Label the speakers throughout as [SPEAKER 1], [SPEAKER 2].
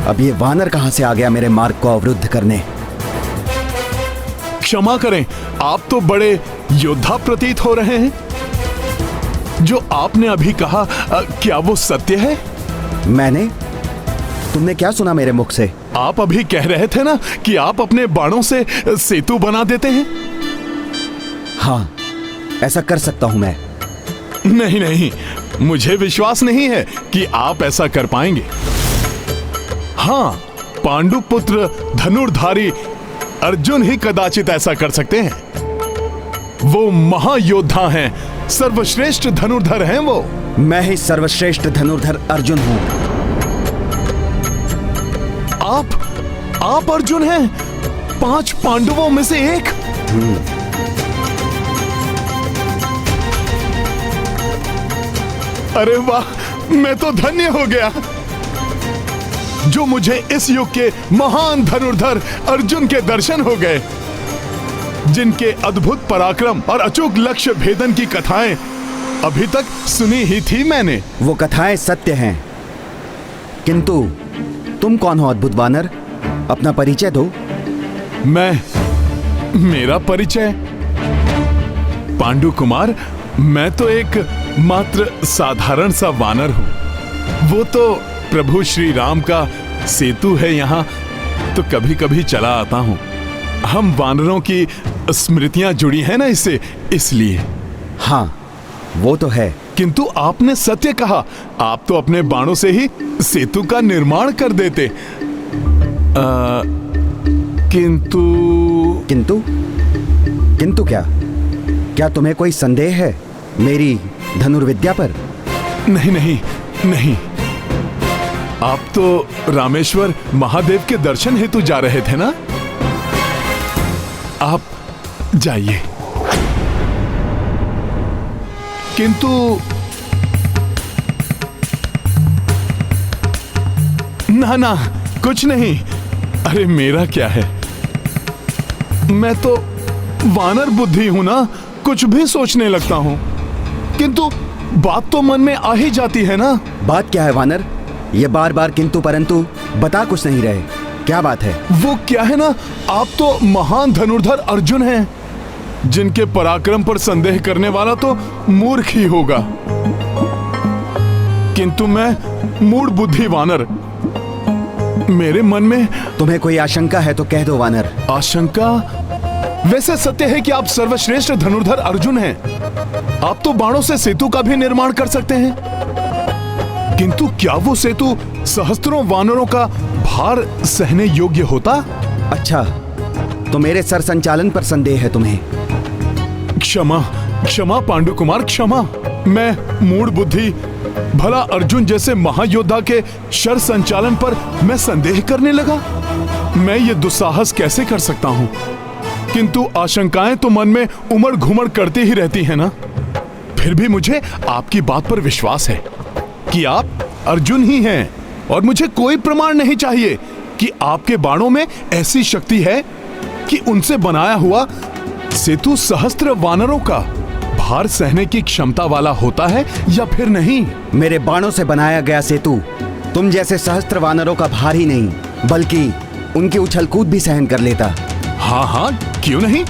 [SPEAKER 1] अब ये वानर कहां से आ गया मेरे मार्ग को अवरुद्ध करने?
[SPEAKER 2] क्षमा करें, आप तो बड़े योद्धा प्रतीत हो रहे हैं। जो आपने अभी कहा, क्या वो सत्य है?
[SPEAKER 1] मैंने? तुमने क्या सुना मेरे मुख से?
[SPEAKER 2] आप अभी कह रहे थे ना कि आप अपने बाणों से सेतु बना देते हैं।
[SPEAKER 1] हाँ, ऐसा कर सकता हूं मैं।
[SPEAKER 2] नहीं नहीं, मुझे विश्वास नहीं है कि आप ऐसा कर पाएंगे। हाँ, पांडु पुत्र धनुर्धारी अर्जुन ही कदाचित ऐसा कर सकते हैं। वो महायोद्धा हैं, सर्वश्रेष्ठ धनुर्धर हैं वो।
[SPEAKER 1] मैं ही सर्वश्रेष्ठ धनुर्धर अर्जुन हूं।
[SPEAKER 2] आप अर्जुन हैं, 5 पांडवों में से एक। अरे वाह, मैं तो धन्य हो गया जो मुझे इस युग के महान धनुर्धर अर्जुन के दर्शन हो गए, जिनके अद्भुत पराक्रम और अचूक लक्ष्य भेदन की कथाएं अभी तक सुनी ही थी मैंने।
[SPEAKER 1] वो कथाएं सत्य हैं, किंतु तुम कौन हो अद्भुत वानर? अपना परिचय दो।
[SPEAKER 2] मेरा परिचय? पांडु कुमार, मैं तो एक मात्र साधारण सा वानर हूं। वो तो प्रभु श्री राम का सेतु है यहाँ, तो कभी कभी चला आता हूँ। हम वानरों की स्मृतियां जुड़ी हैं ना इससे, इसलिए।
[SPEAKER 1] हाँ, वो तो है।
[SPEAKER 2] किंतु आपने सत्य कहा, आप तो अपने बाणों से ही सेतु का निर्माण कर देते। किंतु
[SPEAKER 1] किंतु क्या तुम्हें कोई संदेह है मेरी धनुर्विद्या पर?
[SPEAKER 2] नहीं नहीं नहीं, आप तो रामेश्वर महादेव के दर्शन हेतु जा रहे थे ना? आप जाइए। किंतु ना, कुछ नहीं। अरे मेरा क्या है, मैं तो वानर बुद्धि हूं ना, कुछ भी सोचने लगता हूं। किंतु बात तो मन में आ ही जाती है ना।
[SPEAKER 1] बात क्या है वानर? ये बार बार किंतु परंतु बता कुछ नहीं रहे, क्या बात है?
[SPEAKER 2] वो क्या है ना, आप तो महान धनुर्धर अर्जुन हैं, जिनके पराक्रम पर संदेह करने वाला तो मूर्ख ही होगा। किंतु मैं मूढ़ बुद्धि वानर, मेरे मन में।
[SPEAKER 1] तुम्हें कोई आशंका है तो कह दो वानर।
[SPEAKER 2] आशंका? वैसे सत्य है कि आप सर्वश्रेष्ठ धनुर्धर अर्जुन हैं। आप तो बाणों से सेतु का भी निर्माण कर सकते हैं। किंतु क्या वो सेतु सहस्त्रों वानरों का भार सहने योग्य होता?
[SPEAKER 1] अच्छा, तो मेरे सर संचालन पर संदेह है तुम्हें?
[SPEAKER 2] क्षमा पांडु कुमार, क्षमा। मैं मूढ़ बुद्धि, भला अर्जुन जैसे महायोद्धा के शर संचालन पर मैं संदेह करने लगा। मैं ये दुस्साहस कैसे कर सकता हूं? किंतु आशंकाएं तो मन में उमड़ घुमड़ करती ही रहती है ना। फिर भी मुझे आपकी बात पर विश्वास है कि आप अर्जुन ही हैं, और मुझे कोई प्रमाण नहीं चाहिए कि आपके बाणों में ऐसी शक्ति है कि उनसे बनाया हुआ सेतु सहस्त्र वानरों का भार सहने की क्षमता वाला होता है या फिर नहीं।
[SPEAKER 1] मेरे बाणों से बनाया गया सेतु तुम जैसे सहस्त्र वानरों का भार ही नहीं, बल्कि उनकी उछल कूद भी सहन कर लेता।
[SPEAKER 2] हाँ, क्यों नहीं?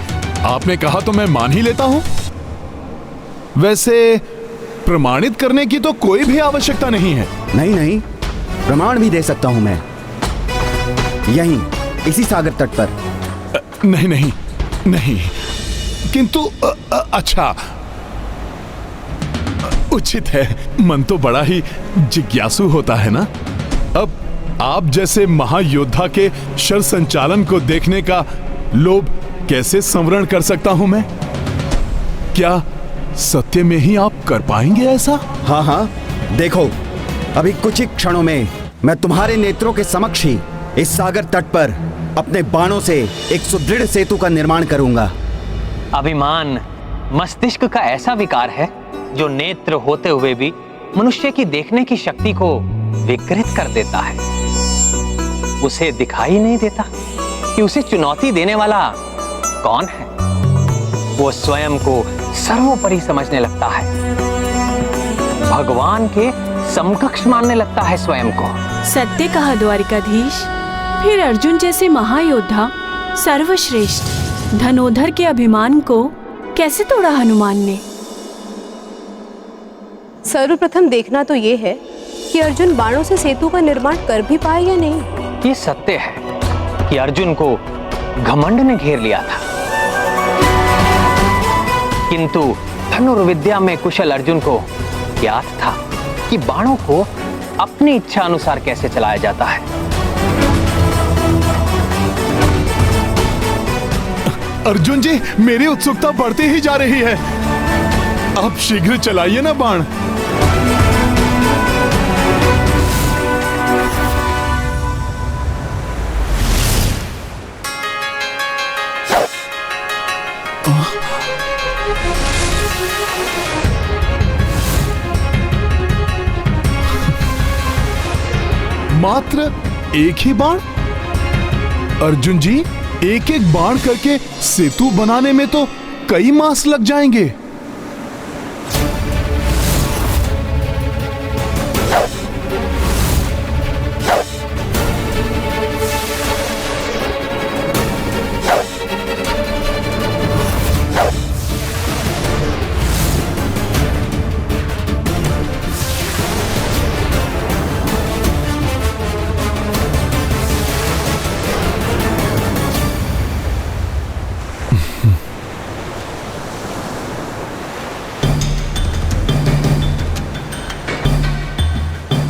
[SPEAKER 2] आपने कहा तो मैं मान ही लेता हूं। वैसे प्रमाणित करने की तो कोई भी आवश्यकता नहीं है।
[SPEAKER 1] नहीं, प्रमाण भी दे सकता हूं मैं, यहीं इसी सागर तट पर।
[SPEAKER 2] नहीं, किंतु अच्छा, उचित है। मन तो बड़ा ही जिज्ञासु होता है ना। अब आप जैसे महायोद्धा के शर संचालन को देखने का लोभ कैसे संवरण कर सकता हूं मैं? क्या सत्य में ही आप कर पाएंगे ऐसा?
[SPEAKER 1] हाँ, देखो, अभी कुछ ही क्षणों में मैं तुम्हारे नेत्रों के समक्ष ही इस सागर तट पर अपने बाणों से एक सुदृढ़ सेतु का निर्माण करूंगा।
[SPEAKER 3] अभिमान मस्तिष्क का ऐसा विकार है जो नेत्र होते हुए भी मनुष्य की देखने की शक्ति को विकृत कर देता है। उसे दिखाई नहीं देता कि उसे चुनौती देने वाला कौन है। वो स्वयं को सर्वोपरि समझने लगता है, भगवान के समकक्ष मानने लगता है स्वयं को।
[SPEAKER 4] सत्य कहा द्वारिकाधीश। फिर अर्जुन जैसे महायोद्धा, सर्वश्रेष्ठ धनोधर के अभिमान को कैसे तोड़ा हनुमान ने?
[SPEAKER 5] सर्वप्रथम देखना तो ये है कि अर्जुन बाणों से सेतु का निर्माण कर भी पाए या नहीं।
[SPEAKER 3] ये सत्य है कि अर्जुन को घमंड ने घेर लिया था, किंतु धनुर्विद्या में कुशल अर्जुन को ज्ञात था कि बाणों को अपनी इच्छा अनुसार कैसे चलाया जाता है।
[SPEAKER 2] अर्जुन जी, मेरी उत्सुकता बढ़ती ही जा रही है। आप शीघ्र चलाइए ना बाण। मात्र एक ही बाण? अर्जुन जी, एक एक बाण करके सेतु बनाने में तो कई मास लग जाएंगे।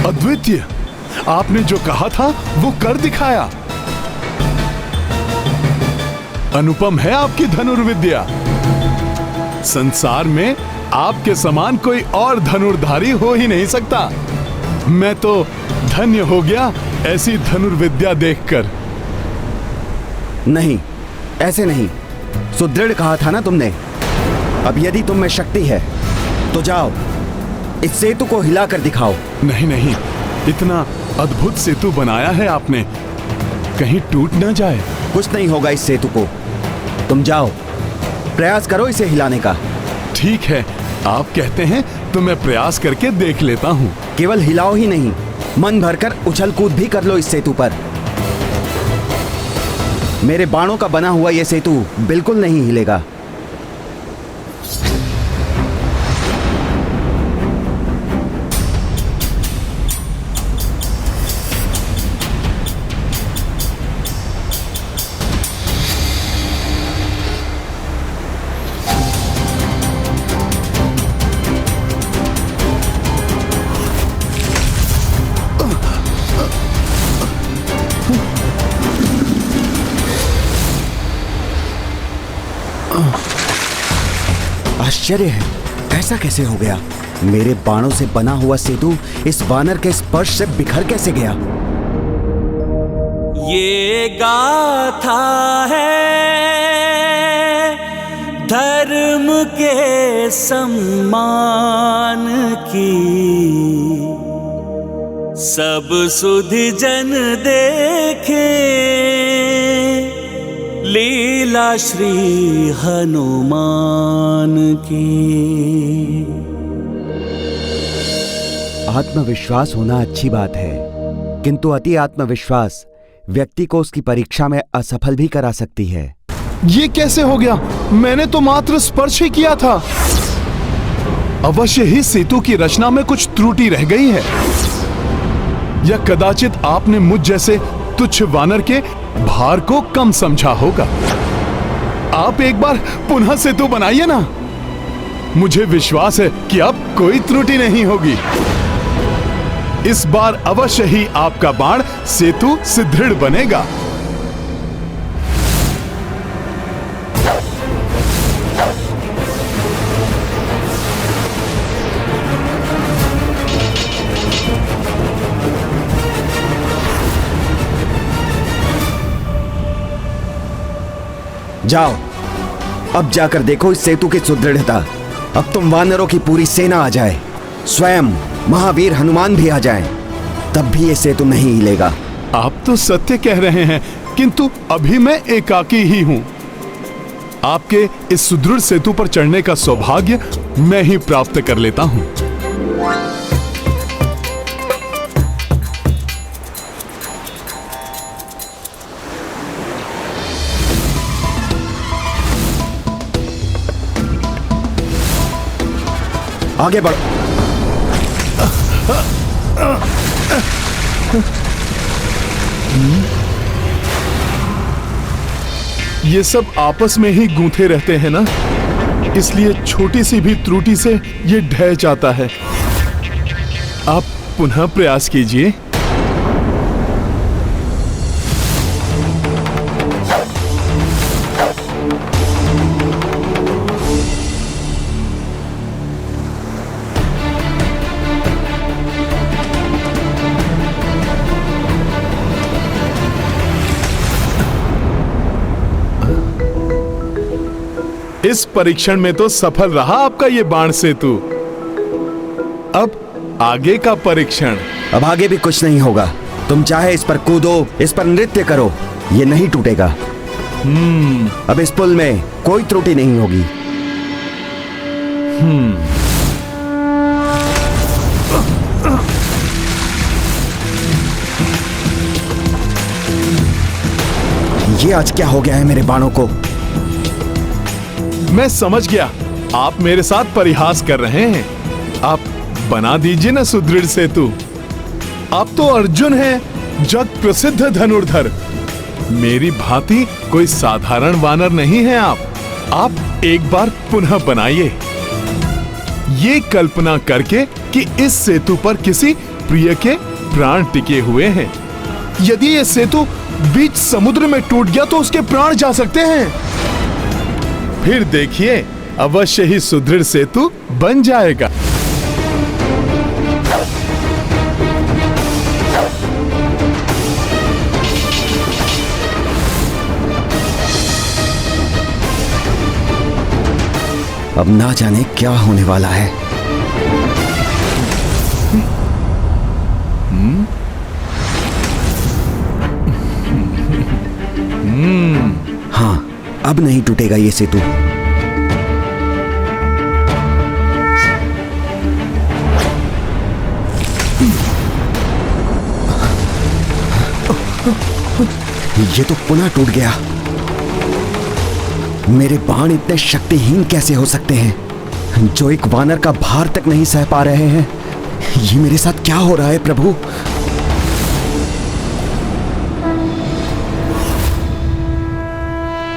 [SPEAKER 2] अद्वितीय, आपने जो कहा था वो कर दिखाया। अनुपम है आपकी धनुर्विद्या। संसार में आपके समान कोई और धनुर्धारी हो ही नहीं सकता। मैं तो धन्य हो गया ऐसी धनुर्विद्या देखकर।
[SPEAKER 1] नहीं, ऐसे नहीं। सुदृढ़ कहा था ना तुमने। अब यदि तुम में शक्ति है तो जाओ, इस सेतु को हिलाकर दिखाओ।
[SPEAKER 2] नहीं नहीं, इतना अद्भुत सेतु बनाया है आपने, कहीं टूट ना जाए।
[SPEAKER 1] कुछ नहीं होगा इस सेतु को। तुम जाओ, प्रयास करो इसे हिलाने का।
[SPEAKER 2] ठीक है, आप कहते हैं तो मैं प्रयास करके देख लेता हूँ।
[SPEAKER 1] केवल हिलाओ ही नहीं, मन भरकर उछल कूद भी कर लो इस सेतु पर। मेरे बाणों का बना हुआ यह सेतु बिल्कुल नहीं हिलेगा। आश्चर्य है, ऐसा कैसे हो गया? मेरे बाणों से बना हुआ सेतु इस वानर के स्पर्श से बिखर कैसे गया?
[SPEAKER 6] ये गाथा है धर्म के सम्मान की, सब सुधि जन देखे लीला श्री हनुमान की।
[SPEAKER 1] आत्मविश्वास होना अच्छी बात है, किंतु अति आत्मविश्वास व्यक्ति को उसकी परीक्षा में असफल भी करा सकती है।
[SPEAKER 2] ये कैसे हो गया? मैंने तो मात्र स्पर्श ही किया था। अवश्य ही सेतु की रचना में कुछ त्रुटि रह गई है, या कदाचित आपने मुझ जैसे तुच्छ वानर के भार को कम समझा होगा। आप एक बार पुनः सेतु बनाइए ना। मुझे विश्वास है कि अब कोई त्रुटि नहीं होगी। इस बार अवश्य ही आपका बाण सेतु सुदृढ़ बनेगा।
[SPEAKER 1] जाओ, अब जाकर देखो इस सेतु की सुदृढ़ता। अब तुम वानरों की पूरी सेना आ जाए, स्वयं महावीर हनुमान भी आ जाएं, तब भी ये सेतु नहीं हिलेगा।
[SPEAKER 2] आप तो सत्य कह रहे हैं, किंतु अभी मैं एकाकी ही हूं। आपके इस सुदृढ़ सेतु पर चढ़ने का सौभाग्य मैं ही प्राप्त कर लेता हूं।
[SPEAKER 1] आगे बढ़ो।
[SPEAKER 2] ये सब आपस में ही गूंथे रहते हैं ना, इसलिए छोटी सी भी त्रुटि से ये ढह जाता है। आप पुनः प्रयास कीजिए। इस परीक्षण में तो सफल रहा आपका ये बाण सेतु। अब आगे का परीक्षण।
[SPEAKER 1] अब आगे भी कुछ नहीं होगा। तुम चाहे इस पर कूदो, इस पर नृत्य करो, ये नहीं टूटेगा। अब इस पुल में कोई त्रुटि नहीं होगी। ये आज क्या हो गया है मेरे बाणों को?
[SPEAKER 2] मैं समझ गया, आप मेरे साथ परिहास कर रहे हैं। आप बना दीजिए ना सुदृढ़ सेतु। आप तो अर्जुन हैं, जग प्रसिद्ध धनुर्धर। मेरी भांति कोई साधारण वानर नहीं है आप एक बार पुनः बनाइए, ये कल्पना करके कि इस सेतु पर किसी प्रिय के प्राण टिके हुए हैं। यदि ये सेतु बीच समुद्र में टूट गया तो उसके प्राण जा सकते हैं। फिर देखिए, अवश्य ही सुदृढ़ सेतु बन जाएगा।
[SPEAKER 1] अब ना जाने क्या होने वाला है। हाँ, अब नहीं टूटेगा ये सेतु। ये तो पुनः टूट गया। मेरे बाण इतने शक्तिहीन कैसे हो सकते हैं, जो एक वानर का भार तक नहीं सह पा रहे हैं। ये मेरे साथ क्या हो रहा है प्रभु?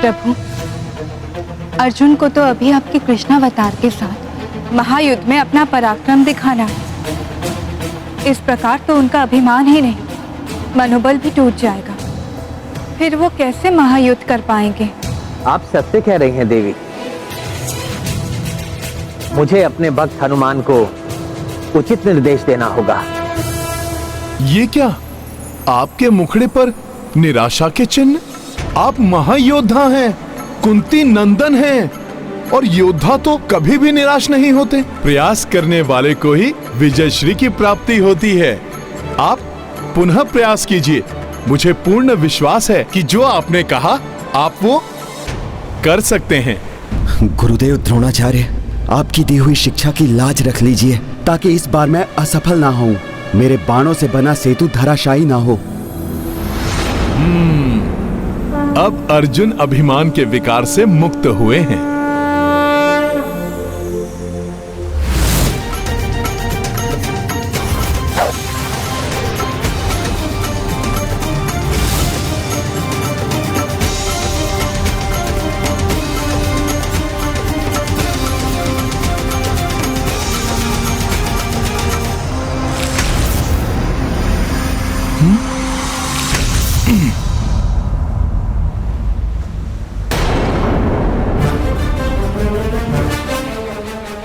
[SPEAKER 7] प्रभु, अर्जुन को तो अभी आपके कृष्णावतार के साथ महायुद्ध में अपना पराक्रम दिखाना है। इस प्रकार तो उनका अभिमान ही नहीं, मनोबल भी टूट जाएगा। फिर वो कैसे महायुद्ध कर पाएंगे?
[SPEAKER 3] आप सत्य कह रही हैं देवी। मुझे अपने भक्त हनुमान को उचित निर्देश देना होगा।
[SPEAKER 2] ये क्या, आपके मुखड़े पर निराशा के चिन्ह? आप महायोद्धा हैं, कुंती नंदन हैं, और योद्धा तो कभी भी निराश नहीं होते। प्रयास करने वाले को ही विजयश्री की प्राप्ति होती है। आप पुनः प्रयास कीजिए। मुझे पूर्ण विश्वास है कि जो आपने कहा आप वो कर सकते हैं।
[SPEAKER 1] गुरुदेव द्रोणाचार्य, आपकी दी हुई शिक्षा की लाज रख लीजिए, ताकि इस बार मैं असफल ना हूं। मेरे बाणों से बना सेतु धराशायी ना हो।
[SPEAKER 2] अब अर्जुन अभिमान के विकार से मुक्त हुए हैं।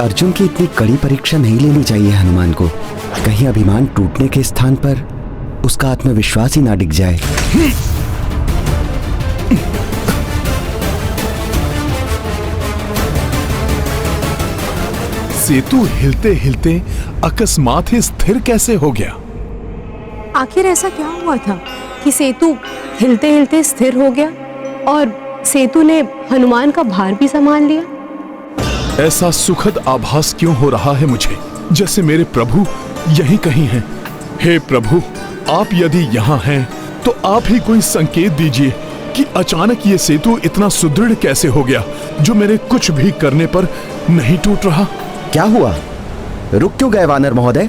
[SPEAKER 1] अर्जुन की इतनी कड़ी परीक्षा नहीं लेनी चाहिए हनुमान को। कहीं अभिमान टूटने के स्थान पर उसका आत्मविश्वास ही ना डिग जाए।
[SPEAKER 2] सेतु हिलते हिलते अकस्मात ही स्थिर कैसे हो गया?
[SPEAKER 5] आखिर ऐसा क्या हुआ था कि सेतु हिलते हिलते स्थिर हो गया और सेतु ने हनुमान का भार भी संभाल लिया?
[SPEAKER 2] ऐसा सुखद आभास क्यों हो रहा है मुझे, जैसे मेरे प्रभु यहीं कहीं हैं। हे प्रभु, आप यदि यहाँ हैं तो आप ही कोई संकेत दीजिए कि अचानक ये सेतु इतना सुदृढ़ कैसे हो गया, जो मेरे कुछ भी करने पर नहीं टूट रहा।
[SPEAKER 1] क्या हुआ? रुक क्यों गए वानर महोदय?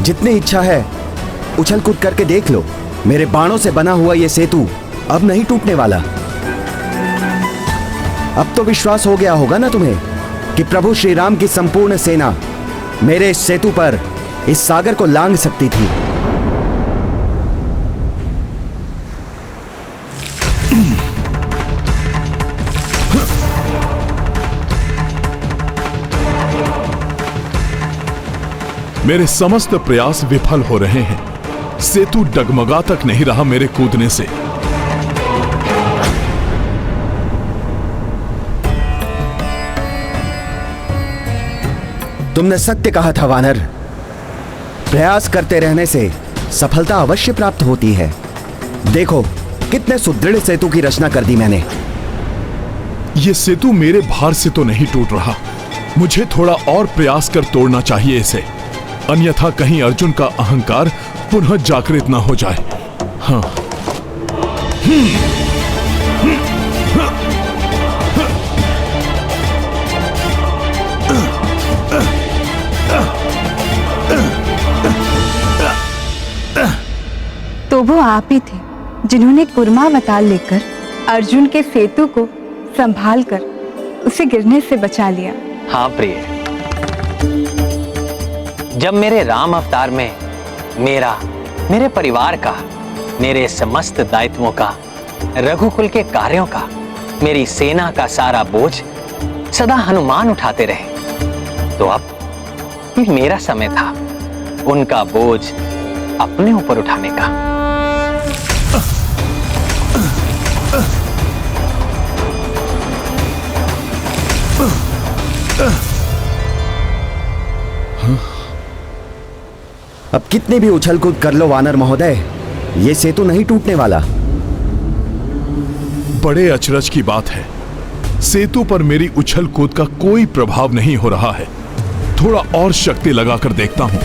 [SPEAKER 1] जितनी इच्छा है उछल कूद करके देख लो। मेरे बाणों से बना हुआ यह सेतु अब नहीं टूटने वाला। अब तो विश्वास हो गया होगा ना तुम्हें कि प्रभु श्री राम की संपूर्ण सेना मेरे इस सेतु पर इस सागर को लांघ सकती थी।
[SPEAKER 2] मेरे समस्त प्रयास विफल हो रहे हैं। सेतु डगमगा तक नहीं रहा मेरे कूदने से।
[SPEAKER 1] तुमने सत्य कहा था वानर। प्रयास करते रहने से सफलता अवश्य प्राप्त होती है। देखो कितने सुदृढ़ सेतु की रचना कर दी मैंने।
[SPEAKER 2] यह सेतु मेरे भार से तो नहीं टूट रहा। मुझे थोड़ा और प्रयास कर तोड़ना चाहिए इसे, अन्यथा कहीं अर्जुन का अहंकार पुनः जागृत ना हो जाए। हाँ।
[SPEAKER 7] तो वो आप ही थे जिन्होंने कुर्मावतार लेकर अर्जुन के सेतु को संभाल कर उसे गिरने से बचा लिया।
[SPEAKER 3] हाँ प्रिय, जब मेरे राम अवतार में मेरे परिवार का, मेरे समस्त दायित्वों का, रघुकुल के कार्यों का, मेरी सेना का सारा बोझ सदा हनुमान उठाते रहे, तो अब ये मेरा समय था उनका बोझ अपने ऊपर उठाने का।
[SPEAKER 1] अब कितनी भी उछल कूद कर लो वानर महोदय, ये सेतु नहीं टूटने वाला।
[SPEAKER 2] बड़े अचरज की बात है, सेतु पर मेरी उछल कूद का कोई प्रभाव नहीं हो रहा है। थोड़ा और शक्ति लगाकर देखता हूं।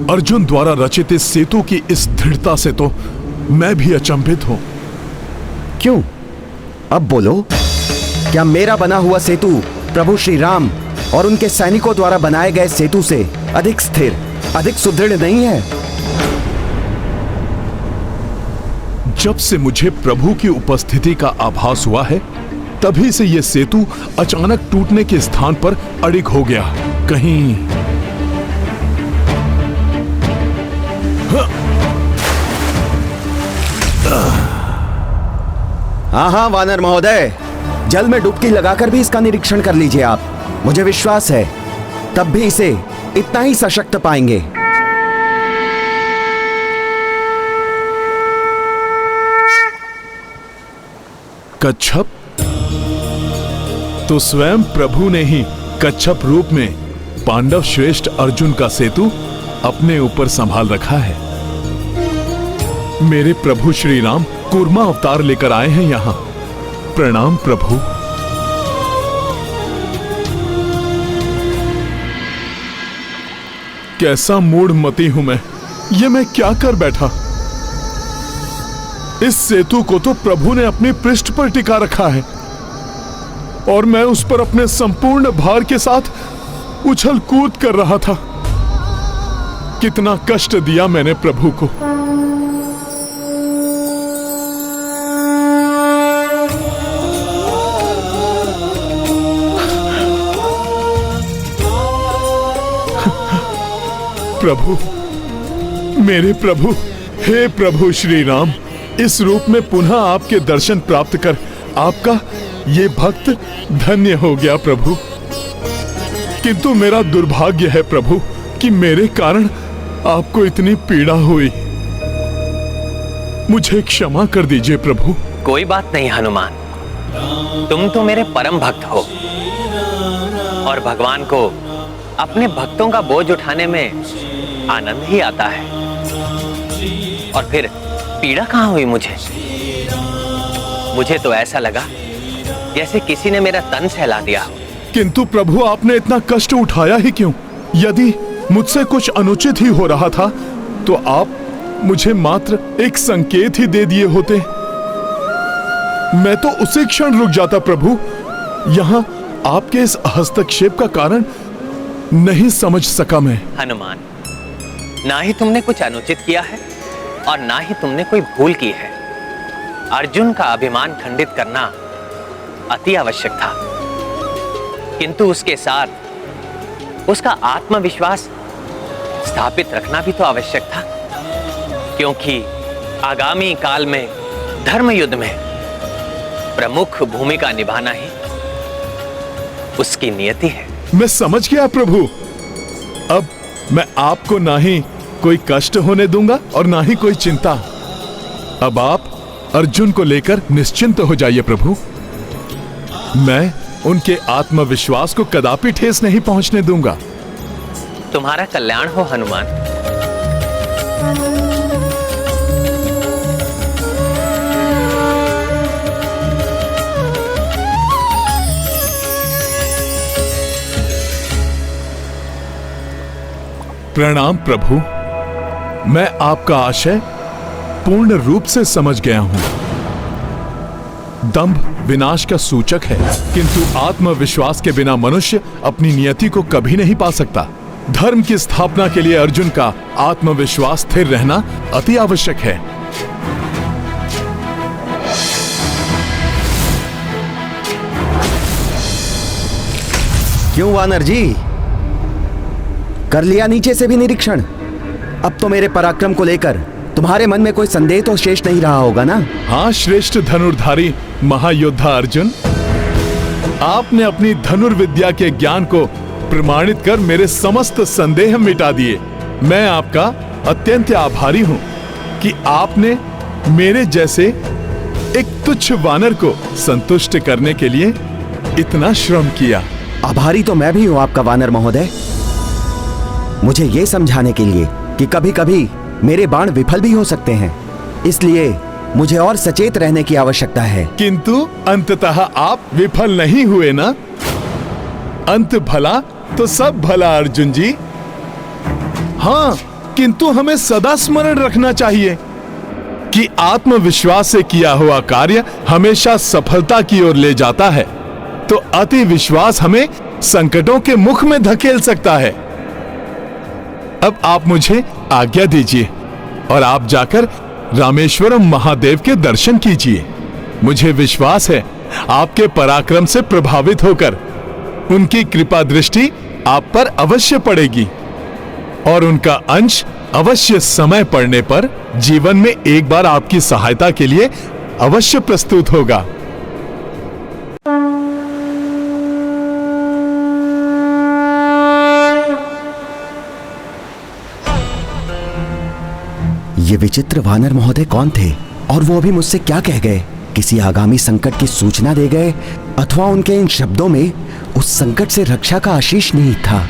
[SPEAKER 2] अर्जुन द्वारा रचित इस सेतु की इस दृढ़ता से तो मैं भी अचंभित हूं।
[SPEAKER 1] क्यों? अब बोलो, क्या मेरा बना हुआ सेतु प्रभु श्री राम और उनके सैनिकों द्वारा बनाए गए सेतु से अधिक स्थिर, अधिक सुदृढ़ नहीं है?
[SPEAKER 2] जब से मुझे प्रभु की उपस्थिति का आभास हुआ है, तभी से यह सेतु अचानक टूटने के स्थान पर अड़िग हो गया। कहीं
[SPEAKER 1] हाँ वानर महोदय, जल में डुबकी लगाकर भी इसका निरीक्षण कर लीजिए आप। मुझे विश्वास है तब भी इसे इतना ही सशक्त पाएंगे।
[SPEAKER 2] कच्छप? तो स्वयं प्रभु ने ही कच्छप रूप में पांडव श्रेष्ठ अर्जुन का सेतु अपने ऊपर संभाल रखा है। मेरे प्रभु श्री राम कूर्मा अवतार लेकर आए हैं यहां। प्रणाम प्रभु। कैसा मूढ़मती हूं मैं, ये मैं क्या कर बैठा। इस सेतु को तो प्रभु ने अपने पृष्ठ पर टिका रखा है और मैं उस पर अपने संपूर्ण भार के साथ उछल कूद कर रहा था। कितना कष्ट दिया मैंने प्रभु को। प्रभु, मेरे प्रभु, हे प्रभु श्री राम, इस रूप में पुनः आपके दर्शन प्राप्त कर आपका ये भक्त धन्य हो गया प्रभु। किंतु मेरा दुर्भाग्य है प्रभु कि मेरे कारण आपको इतनी पीड़ा हुई। मुझे क्षमा कर दीजिए प्रभु।
[SPEAKER 3] कोई बात नहीं हनुमान, तुम तो मेरे परम भक्त हो और भगवान को अपने भक्तों का बोझ उठाने में आनंद ही आता है। और फिर पीड़ा कहां हुई मुझे तो ऐसा लगा जैसे किसी ने मेरा तन सहला दिया।
[SPEAKER 2] किंतु प्रभु, आपने इतना कष्ट उठाया ही क्यों? यदि मुझसे कुछ अनुचित ही हो रहा था तो आप मुझे मात्र एक संकेत ही दे दिए होते, मैं तो उसी क्षण रुक जाता प्रभु। यहाँ आपके इस हस्तक्षेप का कारण नहीं समझ सका मैं।
[SPEAKER 3] हनुमान, ना ही तुमने कुछ अनुचित किया है और ना ही तुमने कोई भूल की है। अर्जुन का अभिमान खंडित करना अति आवश्यक था, किंतु उसके साथ उसका आत्मविश्वास स्थापित रखना भी तो आवश्यक था, क्योंकि आगामी काल में धर्म युद्ध में प्रमुख भूमिका निभाना ही उसकी नियति है।
[SPEAKER 2] मैं समझ गया प्रभु। अब मैं आपको ना ही कोई कष्ट होने दूंगा और ना ही कोई चिंता। अब आप अर्जुन को लेकर निश्चिंत हो जाइए प्रभु। मैं उनके आत्मविश्वास को कदापि ठेस नहीं पहुंचने दूंगा।
[SPEAKER 3] तुम्हारा कल्याण हो हनुमान।
[SPEAKER 2] प्रणाम प्रभु। मैं आपका आशय पूर्ण रूप से समझ गया हूं। दंभ विनाश का सूचक है, किंतु आत्मविश्वास के बिना मनुष्य अपनी नियति को कभी नहीं पा सकता। धर्म की स्थापना के लिए अर्जुन का आत्मविश्वास स्थिर रहना अति आवश्यक है।
[SPEAKER 1] क्यों वानर जी, कर लिया नीचे से भी निरीक्षण? अब तो मेरे पराक्रम को लेकर तुम्हारे मन में कोई संदेह तो शेष नहीं रहा होगा ना?
[SPEAKER 2] हाँ श्रेष्ठ धनुर्धारी महायोद्धा अर्जुन, आपने अपनी धनुर्विद्या के ज्ञान को प्रमाणित कर मेरे समस्त संदेह मिटा दिए। मैं आपका अत्यंत आभारी हूं कि आपने मेरे जैसे एक तुच्छ वानर को संतुष्ट करने के लिए इतना श्रम किया।
[SPEAKER 1] आभारी तो मैं भी हूं आपका वानर महोदय, मुझे ये समझाने के लिए कि कभी कभी मेरे बाण विफल भी हो सकते हैं, इसलिए मुझे और सचेत रहने की आवश्यकता है।
[SPEAKER 2] किंतु अंततः आप विफल नहीं हुए ना? अंत भला तो सब भला अर्जुन जी। हाँ, किंतु हमें सदा स्मरण रखना चाहिए कि आत्मविश्वास से किया हुआ कार्य हमेशा सफलता की ओर ले जाता है, तो अति विश्वास हमें संकटों के मुख में धकेल सकता है। अब आप मुझे आज्ञा दीजिए और आप जाकर रामेश्वरम महादेव के दर्शन कीजिए। मुझे विश्वास है आपके पराक्रम से प्रभावित होकर उनकी कृपा दृष्टि आप पर अवश्य पड़ेगी और उनका अंश अवश्य समय पड़ने पर जीवन में एक बार आपकी सहायता के लिए अवश्य प्रस्तुत होगा।
[SPEAKER 1] ये विचित्र वानर महोदय कौन थे और वो अभी मुझसे क्या कह गए? किसी आगामी संकट की सूचना दे गए अथवा उनके इन शब्दों में उस संकट से रक्षा का आशीष नहीं था?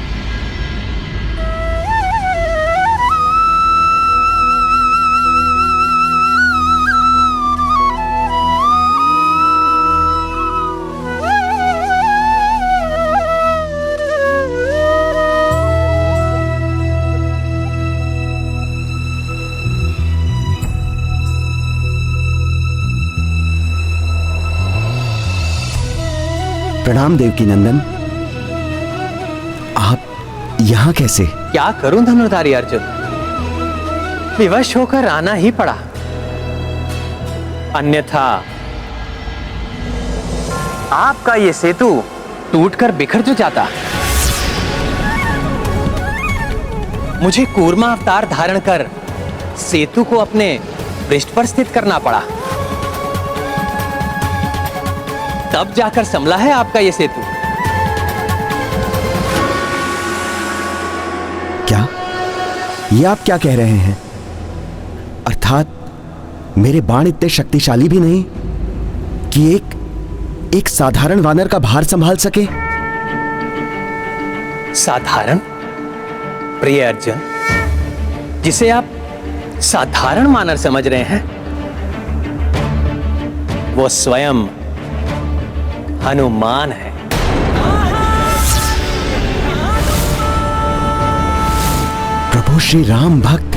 [SPEAKER 1] प्रणाम देवकी नंदन, आप यहाँ कैसे?
[SPEAKER 3] क्या करूं धनुर्धारी अर्जुन, विवश होकर आना ही पड़ा, अन्यथा आपका ये सेतु टूटकर बिखर जो जाता। मुझे कूर्मा अवतार धारण कर सेतु को अपने पृष्ठ पर स्थित करना पड़ा, तब जाकर संभला है आपका ये सेतु।
[SPEAKER 1] क्या ये आप क्या कह रहे हैं? अर्थात मेरे बाण इतने शक्तिशाली भी नहीं कि एक साधारण वानर का भार संभाल सके?
[SPEAKER 3] साधारण? प्रिय अर्जुन, जिसे आप साधारण वानर समझ रहे हैं, वो स्वयं हनुमान है।
[SPEAKER 1] प्रभु श्री राम भक्त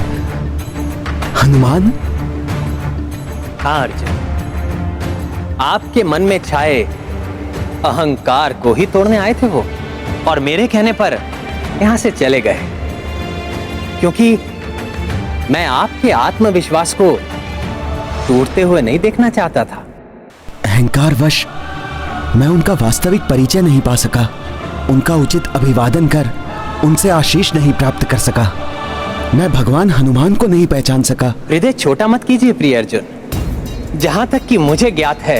[SPEAKER 1] हनुमान?
[SPEAKER 3] हाँ अर्जुन, आपके मन में छाए अहंकार को ही तोड़ने आए थे वो, और मेरे कहने पर यहां से चले गए, क्योंकि मैं आपके आत्मविश्वास को टूटते हुए नहीं देखना चाहता था।
[SPEAKER 1] अहंकारवश मैं उनका वास्तविक परिचय नहीं पा सका, उनका उचित अभिवादन कर उनसे आशीष नहीं प्राप्त कर सका, मैं भगवान हनुमान को नहीं पहचान सका।
[SPEAKER 3] हृदय छोटा मत कीजिए प्रिय अर्जुन। जहां तक कि मुझे ज्ञात है,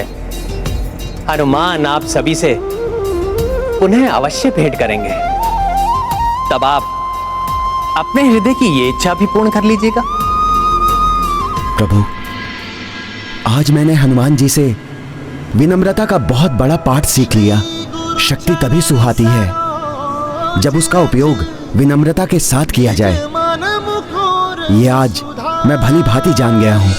[SPEAKER 3] हनुमान आप सभी से पुनः अवश्य भेंट करेंगे। तब आप अपने हृदय की ये इच्छा भी पूर्ण कर लीजिएगा।
[SPEAKER 1] प्रभु, आज मैंने हनुमान जी से विनम्रता का बहुत बड़ा पाठ सीख लिया। शक्ति तभी सुहाती है जब उसका उपयोग विनम्रता के साथ किया जाए। ये आज मैं भली भांति जान गया हूं।